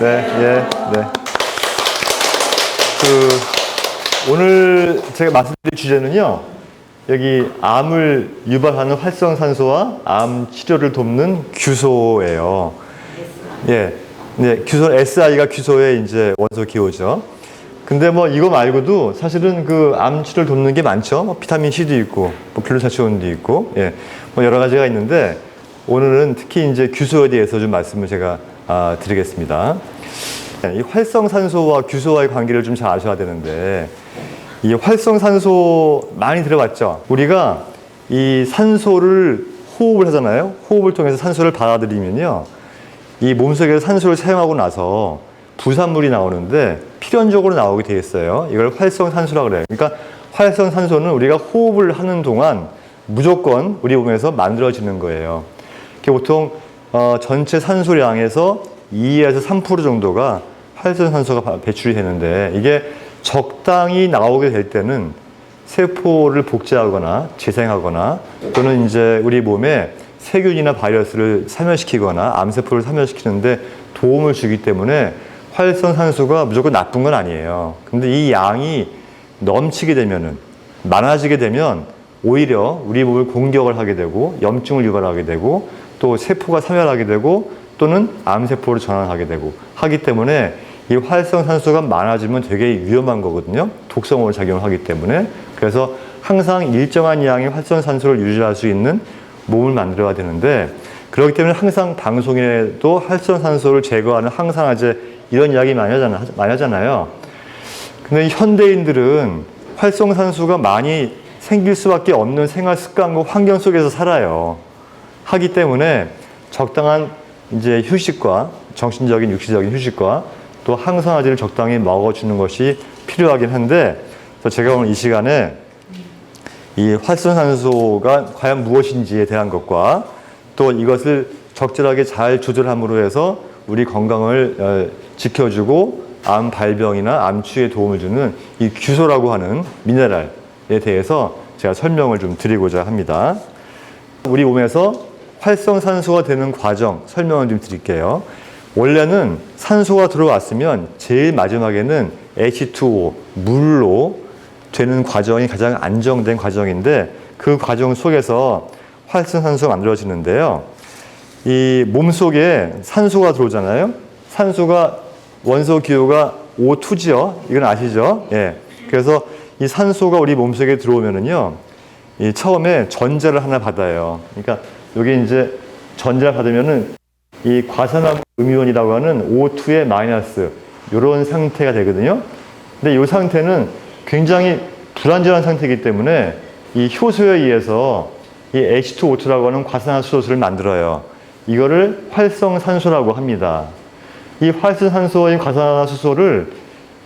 네, 예, 네. 오늘 제가 말씀드릴 주제는요, 여기 암을 유발하는 활성산소와 암 치료를 돕는 규소예요. 예, 네, 규소, SI가 규소의 이제 원소 기호죠. 근데 뭐 이거 말고도 사실은 그 암 치료를 돕는 게 많죠. 뭐 비타민 C도 있고, 뭐 글루타치온도 있고, 예, 뭐 여러 가지가 있는데 오늘은 특히 이제 규소에 대해서 좀 말씀을 제가 드리겠습니다. 이 활성산소와 규소와의 관계를 좀 잘 아셔야 되는데, 이 활성산소 많이 들어봤죠? 우리가 이 산소를 호흡을 하잖아요. 호흡을 통해서 산소를 받아들이면요, 이 몸속에서 산소를 사용하고 나서 부산물이 나오는데 필연적으로 나오게 돼 있어요. 이걸 활성산소라고 그래요. 그러니까 활성산소는 우리가 호흡을 하는 동안 무조건 우리 몸에서 만들어지는 거예요. 보통 전체 산소량에서 2에서 3% 정도가 활성산소가 배출이 되는데, 이게 적당히 나오게 될 때는 세포를 복제하거나 재생하거나 또는 이제 우리 몸에 세균이나 바이러스를 사멸시키거나 암세포를 사멸시키는데 도움을 주기 때문에 활성산소가 무조건 나쁜 건 아니에요. 근데 이 양이 넘치게 되면은, 많아지게 되면 오히려 우리 몸을 공격을 하게 되고 염증을 유발하게 되고 또 세포가 사멸하게 되고 또는 암세포로 전환하게 되고 하기 때문에 이 활성산소가 많아지면 되게 위험한 거거든요. 독성으로 작용을 하기 때문에. 그래서 항상 일정한 양의 활성산소를 유지할 수 있는 몸을 만들어야 되는데, 그렇기 때문에 항상 방송에도 활성산소를 제거하는 항산화제 이런 이야기 많이 하잖아요. 근데 현대인들은 활성산소가 많이 생길 수밖에 없는 생활 습관과 환경 속에서 살아요. 하기 때문에 적당한 이제 휴식과 정신적인 육체적인 휴식과 또 항산화제를 적당히 먹어주는 것이 필요하긴 한데, 제가 오늘 이 시간에 이 활성산소가 과연 무엇인지에 대한 것과 또 이것을 적절하게 잘 조절함으로 해서 우리 건강을 지켜주고 암 발병이나 암 치유에 도움을 주는 이 규소라고 하는 미네랄에 대해서 제가 설명을 좀 드리고자 합니다. 우리 몸에서 활성산소가 되는 과정 설명을 좀 드릴게요. 원래는 산소가 들어왔으면 제일 마지막에는 H2O, 물로 되는 과정이 가장 안정된 과정인데, 그 과정 속에서 활성산소가 만들어지는데요. 이 몸속에 산소가 들어오잖아요. 산소가 원소 기호가 O2죠. 이건 아시죠? 예. 그래서 이 산소가 우리 몸속에 들어오면은요, 이 처음에 전자를 하나 받아요. 그러니까 여기 이제 전자를 받으면은 이 과산화물 음이온이라고 하는 O2의 마이너스, 이런 상태가 되거든요. 근데 이 상태는 굉장히 불안정한 상태이기 때문에 이 효소에 의해서 이 H2O2라고 하는 과산화수소를 만들어요. 이거를 활성산소라고 합니다. 이 활성산소인 과산화수소를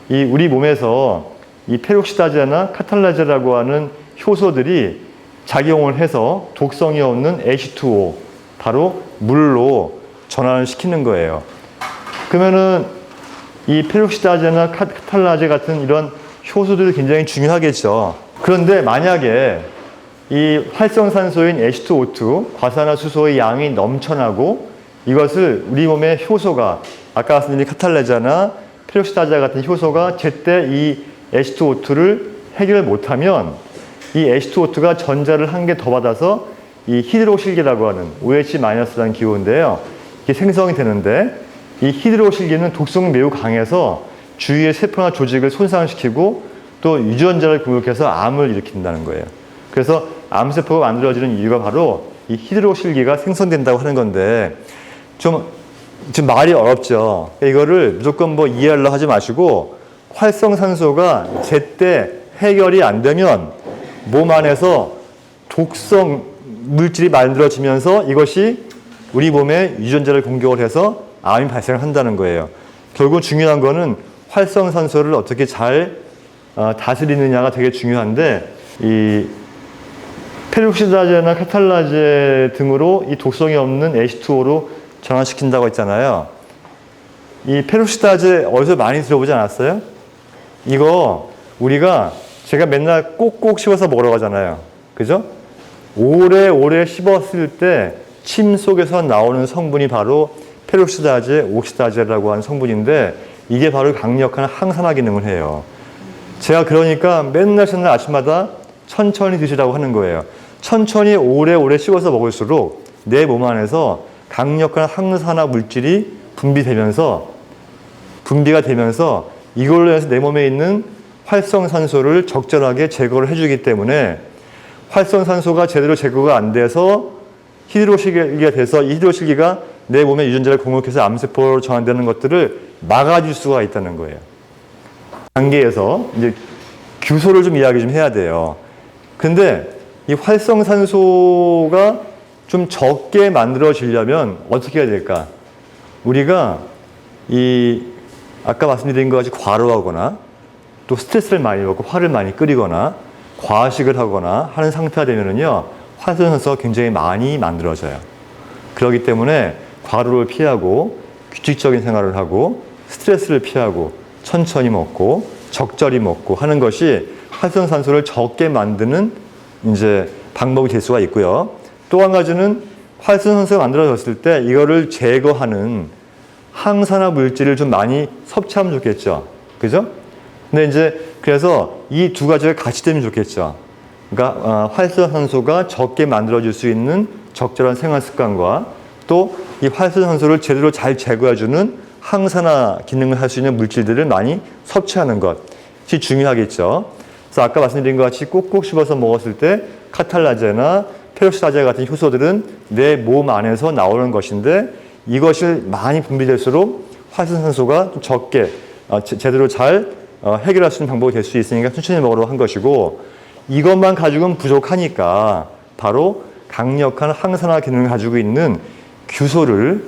이 우리 몸에서 이 페록시다제나 카탈라제라고 하는 효소들이 작용을 해서 독성이 없는 H2O, 바로 물로 전환을 시키는 거예요. 그러면은 이 페록시다제나 카탈라제 같은 이런 효소들이 굉장히 중요하겠죠. 그런데 만약에 이 활성산소인 H2O2, 과산화수소의 양이 넘쳐나고 이것을 우리 몸의 효소가, 아까 말씀드린 카탈라제나 페록시다제 같은 효소가 제때 이 H2O2를 해결 못하면 이 H2O2가 전자를 한 개 더 받아서 이 히드로실계라고 하는 OH-라는 기호인데요. 이게 생성이 되는데, 이 히드로실계는 독성이 매우 강해서 주위의 세포나 조직을 손상시키고 또 유전자를 공격해서 암을 일으킨다는 거예요. 그래서 암세포가 만들어지는 이유가 바로 이 히드로실계가 생성된다고 하는 건데, 좀 말이 어렵죠. 이거를 무조건 뭐 이해하려고 하지 마시고, 활성산소가 제때 해결이 안 되면 몸 안에서 독성 물질이 만들어지면서 이것이 우리 몸에 유전자를 공격을 해서 암이 발생을 한다는 거예요. 결국 중요한 거는 활성산소를 어떻게 잘 다스리느냐가 되게 중요한데, 이 페록시다제나 카탈라제 등으로 이 독성이 없는 H2O로 전환시킨다고 했잖아요. 이 페록시다제 어디서 많이 들어보지 않았어요? 이거 우리가 제가 맨날 꼭꼭 씹어서 먹으러 가잖아요. 그죠? 오래 씹었을 때 침 속에서 나오는 성분이 바로 페로시다제, 옥시다제라고 하는 성분인데 이게 바로 강력한 항산화 기능을 해요. 제가 그러니까 맨날 아침마다 천천히 드시라고 하는 거예요. 천천히 오래오래 씹어서 먹을수록 내 몸 안에서 강력한 항산화 물질이 분비가 되면서 이걸로 해서 내 몸에 있는 활성산소를 적절하게 제거를 해주기 때문에 활성산소가 제대로 제거가 안 돼서 히드로실기가 돼서 이 히드로실기가 내 몸의 유전자를 공격해서 암세포로 전환되는 것들을 막아줄 수가 있다는 거예요. 단계에서 이제 규소를 좀 이야기 좀 해야 돼요. 근데 이 활성산소가 좀 적게 만들어지려면 어떻게 해야 될까? 우리가 아까 말씀드린 것 같이 과로하거나 또 스트레스를 많이 받고 화를 많이 끓이거나 과식을 하거나 하는 상태가 되면은요, 활성산소가 굉장히 많이 만들어져요. 그렇기 때문에 과로를 피하고 규칙적인 생활을 하고 스트레스를 피하고 천천히 먹고 적절히 먹고 하는 것이 활성산소를 적게 만드는 이제 방법이 될 수가 있고요. 또 한 가지는 활성산소가 만들어졌을 때 이거를 제거하는 항산화 물질을 좀 많이 섭취하면 좋겠죠. 그죠? 근데 이제 그래서 이 두 가지가 같이 되면 좋겠죠. 그러니까 활성산소가 적게 만들어질 수 있는 적절한 생활 습관과 또 이 활성산소를 제대로 잘 제거해주는 항산화 기능을 할 수 있는 물질들을 많이 섭취하는 것이 중요하겠죠. 그래서 아까 말씀드린 것 같이 꼭꼭 씹어서 먹었을 때 카탈라제나 페로시다제 같은 효소들은 내 몸 안에서 나오는 것인데 이것이 많이 분비될수록 활성산소가 좀 적게 제대로 잘 해결할 수 있는 방법이 될 수 있으니까 천천히 먹으라고 한 것이고, 이것만 가지고는 부족하니까 바로 강력한 항산화 기능을 가지고 있는 규소를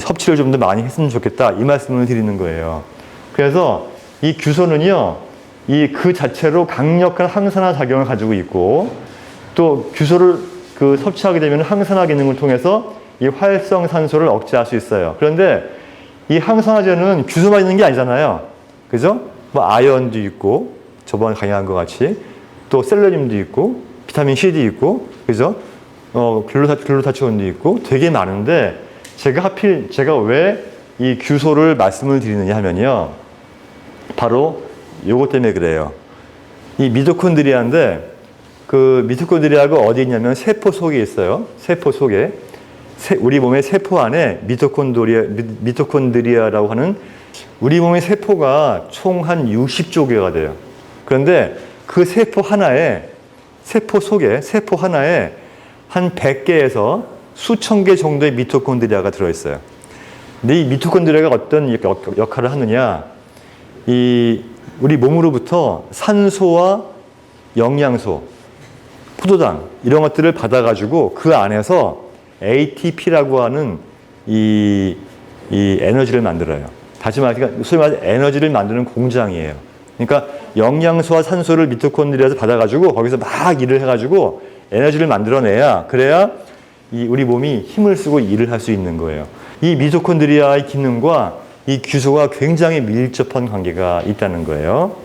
섭취를 좀 더 많이 했으면 좋겠다, 이 말씀을 드리는 거예요. 그래서 이 규소는요, 그 자체로 강력한 항산화 작용을 가지고 있고, 또 규소를 섭취하게 되면 항산화 기능을 통해서 이 활성산소를 억제할 수 있어요. 그런데 이 항산화제는 규소만 있는 게 아니잖아요. 그죠? 뭐 아연도 있고, 저번에 강의한 것 같이 또 셀레늄도 있고, 비타민 C도 있고, 그죠? 글루타치온도 있고, 되게 많은데 제가 왜 이 규소를 말씀을 드리느냐 하면요, 바로 요것 때문에 그래요. 이 미토콘드리아인데 그 미토콘드리아가 어디 있냐면 세포 속에 있어요. 세포 속에. 우리 몸의 세포 안에 미토콘드리아라고 하는, 우리 몸의 세포가 총 한 60조 개가 돼요. 그런데 그 세포 속에 한 100개에서 수천 개 정도의 미토콘드리아가 들어있어요. 근데 이 미토콘드리아가 어떤 역할을 하느냐, 우리 몸으로부터 산소와 영양소, 포도당 이런 것들을 받아가지고 그 안에서 ATP라고 하는 이 에너지를 만들어요. 다시 말해서 소위 말해서 에너지를 만드는 공장이에요. 그러니까 영양소와 산소를 미토콘드리아에서 받아가지고 거기서 막 일을 해가지고 에너지를 만들어내야, 그래야 우리 몸이 힘을 쓰고 일을 할 수 있는 거예요. 이 미토콘드리아의 기능과 이 규소가 굉장히 밀접한 관계가 있다는 거예요.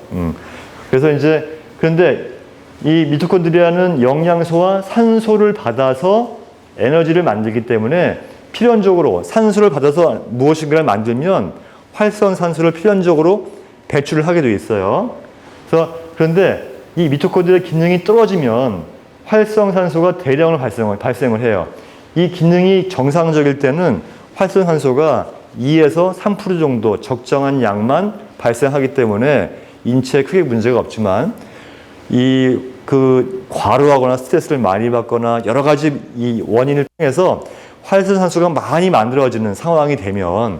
그래서 이제, 그런데 이 미토콘드리아는 영양소와 산소를 받아서 에너지를 만들기 때문에 필연적으로 산소를 받아서 무엇인가를 만들면 활성산소를 필연적으로 배출을 하게 돼 있어요. 그런데 이 미토콘드리아 기능이 떨어지면 활성산소가 대량으로 발생을 해요. 이 기능이 정상적일 때는 활성산소가 2에서 3% 정도 적정한 양만 발생하기 때문에 인체에 크게 문제가 없지만, 과로하거나 스트레스를 많이 받거나 여러 가지 이 원인을 통해서 활성산소가 많이 만들어지는 상황이 되면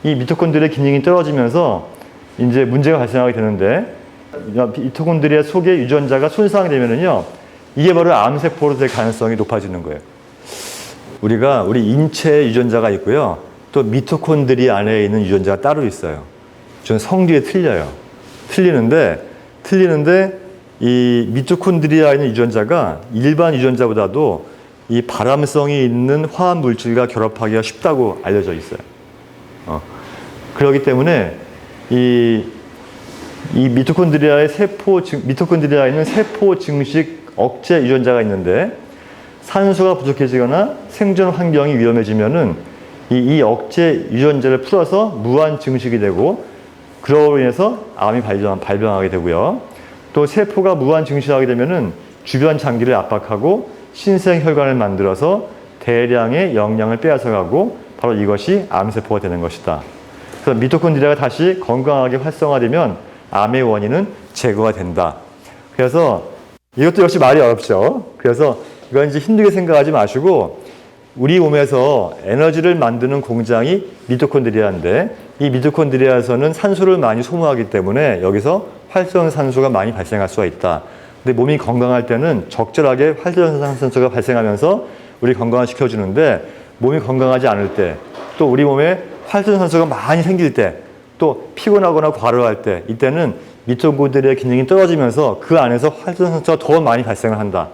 이 미토콘드리아 기능이 떨어지면서 이제 문제가 발생하게 되는데, 미토콘드리아 속의 유전자가 손상이 되면은요, 이게 바로 암세포로 될 가능성이 높아지는 거예요. 우리 인체에 유전자가 있고요, 또 미토콘드리아 안에 있는 유전자가 따로 있어요. 좀 성질이 틀려요. 틀리는데 이 미토콘드리아에 있는 유전자가 일반 유전자보다도 이 발암성이 있는 화학 물질과 결합하기가 쉽다고 알려져 있어요. 그렇기 때문에 이 미토콘드리아에 있는 세포 증식 억제 유전자가 있는데 산소가 부족해지거나 생존 환경이 위험해지면은 이 억제 유전자를 풀어서 무한 증식이 되고 그로 인해서 암이 발병하게 되고요. 또 세포가 무한 증식하게 되면은 주변 장기를 압박하고 신생혈관을 만들어서 대량의 영양을 빼앗아가고 바로 이것이 암세포가 되는 것이다. 그래서 미토콘드리아가 다시 건강하게 활성화되면 암의 원인은 제거가 된다. 그래서 이것도 역시 말이 어렵죠. 그래서 이건 이제 힘들게 생각하지 마시고 우리 몸에서 에너지를 만드는 공장이 미토콘드리아인데 이 미토콘드리아에서는 산소를 많이 소모하기 때문에 여기서 활성산소가 많이 발생할 수가 있다. 근데 몸이 건강할 때는 적절하게 활성산소가 발생하면서 우리 건강을 시켜주는데 몸이 건강하지 않을 때 또 우리 몸에 활성산소가 많이 생길 때 또 피곤하거나 과로할 때 이때는 미토콘드리아 기능이 떨어지면서 그 안에서 활성산소가 더 많이 발생을 한다.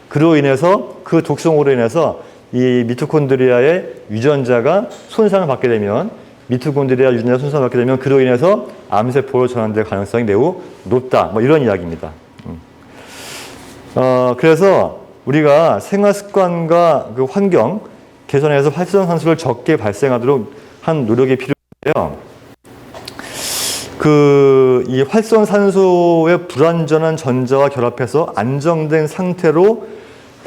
그로 인해서 그 독성으로 인해서 이 미토콘드리아의 유전자가 손상을 받게 되면 미토콘드리아 유전자 손상을 받게 되면 그로 인해서 암세포로 전환될 가능성이 매우 높다. 뭐 이런 이야기입니다. 그래서 우리가 생활 습관과 그 환경 개선해서 활성산소를 적게 발생하도록 한 노력이 필요해요. 이 활성산소의 불완전한 전자와 결합해서 안정된 상태로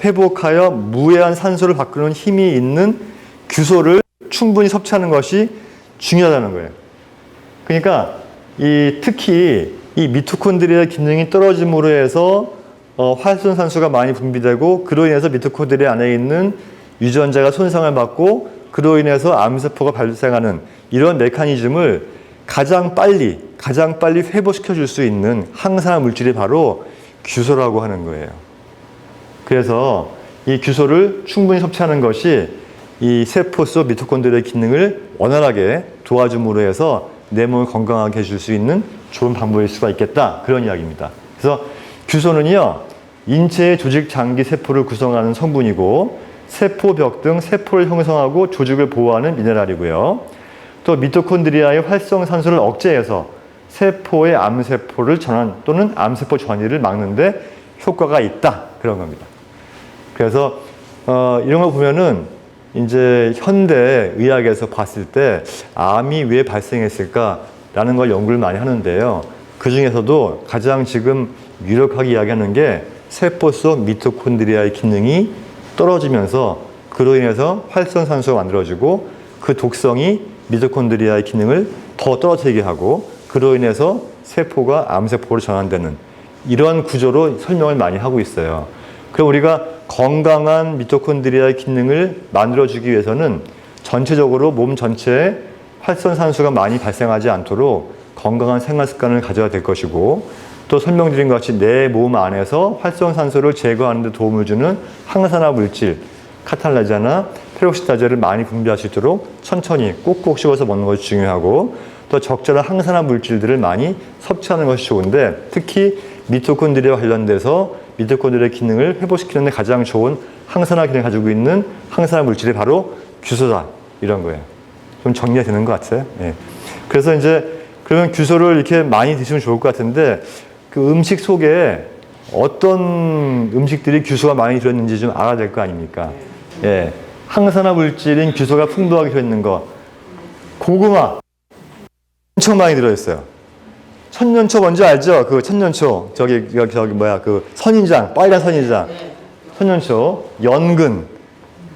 회복하여 무해한 산소를 바꾸는 힘이 있는 규소를 충분히 섭취하는 것이 중요하다는 거예요. 그러니까 특히 이 미토콘드리아 기능이 떨어짐으로 해서 활성산소가 많이 분비되고 그로 인해서 미토콘드리아 안에 있는 유전자가 손상을 받고 그로 인해서 암세포가 발생하는 이런 메커니즘을 가장 빨리 회복시켜 줄 수 있는 항산화 물질이 바로 규소라고 하는 거예요. 그래서 이 규소를 충분히 섭취하는 것이 이 세포 속 미토콘드리아 기능을 원활하게 도와줌으로 해서 내 몸을 건강하게 해줄 수 있는 좋은 방법일 수가 있겠다. 그런 이야기입니다. 그래서 규소는요, 인체의 조직 장기 세포를 구성하는 성분이고 세포벽 등 세포를 형성하고 조직을 보호하는 미네랄이고요. 또 미토콘드리아의 활성산소를 억제해서 세포의 암세포를 전환 또는 암세포 전이를 막는데 효과가 있다. 그런 겁니다. 그래서 이런 거 보면은 이제 현대 의학에서 봤을 때 암이 왜 발생했을까라는 걸 연구를 많이 하는데요. 그 중에서도 가장 지금 유력하게 이야기하는 게 세포 속 미토콘드리아의 기능이 떨어지면서 그로 인해서 활성산소가 만들어지고 그 독성이 미토콘드리아의 기능을 더 떨어지게 하고 그로 인해서 세포가 암세포로 전환되는 이런 구조로 설명을 많이 하고 있어요. 그럼 우리가 건강한 미토콘드리아의 기능을 만들어주기 위해서는 전체적으로 몸 전체에 활성산소가 많이 발생하지 않도록 건강한 생활 습관을 가져야 될 것이고 또 설명드린 것 같이 내 몸 안에서 활성산소를 제거하는 데 도움을 주는 항산화 물질, 카탈라제나 페록시다제를 많이 분비할 수 있도록 천천히 꼭꼭 씹어서 먹는 것이 중요하고 또 적절한 항산화 물질들을 많이 섭취하는 것이 좋은데 특히 미토콘드리아와 관련돼서 미토콘드리아 기능을 회복시키는 데 가장 좋은 항산화 기능을 가지고 있는 항산화 물질이 바로 규소다. 이런 거예요. 좀 정리가 되는 것 같아요. 예. 그래서 이제 그러면 규소를 이렇게 많이 드시면 좋을 것 같은데 그 음식 속에 어떤 음식들이 규소가 많이 들어있는지 좀 알아야 될 거 아닙니까? 예. 항산화 물질인 규소가 풍부하게 들어있는 거. 고구마. 엄청 많이 들어있어요. 천년초 뭔지 알죠? 그 천년초. 저기 뭐야, 그 선인장, 빨간 선인장. 천년초, 연근.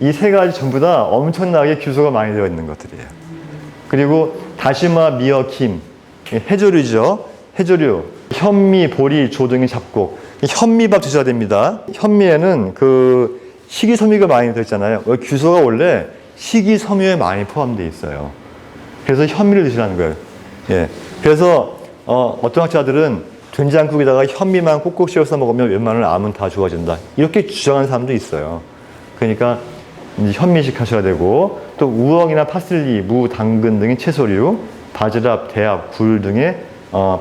이 세 가지 전부 다 엄청나게 규소가 많이 들어있는 것들이에요. 그리고 다시마, 미어, 김. 해조류죠. 해조류. 현미, 보리, 조 등의 잡곡. 현미밥 드셔야 됩니다. 현미에는 그 식이섬유가 많이 들어있잖아요. 규소가 원래 식이섬유에 많이 포함되어 있어요. 그래서 현미를 드시라는 거예요. 예. 그래서 어떤 학자들은 된장국에다가 현미만 꼭꼭 씌워서 먹으면 웬만한 암은 다 좋아진다. 이렇게 주장하는 사람도 있어요. 그러니까 이제 현미식 하셔야 되고 또 우엉이나 파슬리, 무, 당근 등의 채소류, 바지락, 대합, 굴 등의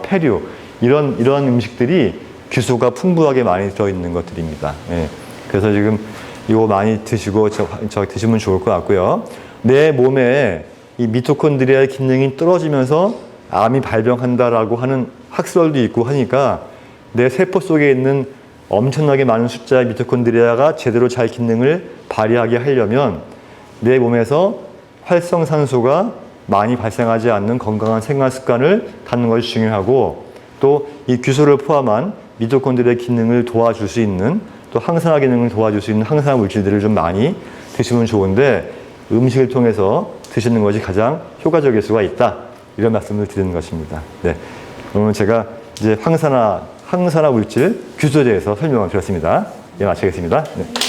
폐류 이런 음식들이 규소가 풍부하게 많이 들어있는 것들입니다. 예. 그래서 지금 이거 많이 드시고 저 드시면 좋을 것 같고요. 내 몸에 이 미토콘드리아의 기능이 떨어지면서 암이 발병한다라고 하는 학설도 있고 하니까 내 세포 속에 있는 엄청나게 많은 숫자의 미토콘드리아가 제대로 잘 기능을 발휘하게 하려면 내 몸에서 활성산소가 많이 발생하지 않는 건강한 생활 습관을 갖는 것이 중요하고, 또 이 규소를 포함한 미토콘드리아의 기능을 도와줄 수 있는, 또 항산화 기능을 도와줄 수 있는 항산화 물질들을 좀 많이 드시면 좋은데, 음식을 통해서 드시는 것이 가장 효과적일 수가 있다, 이런 말씀을 드리는 것입니다. 네, 오늘 제가 이제 항산화 물질 규소에 대해서 설명을 드렸습니다. 예, 마치겠습니다. 네.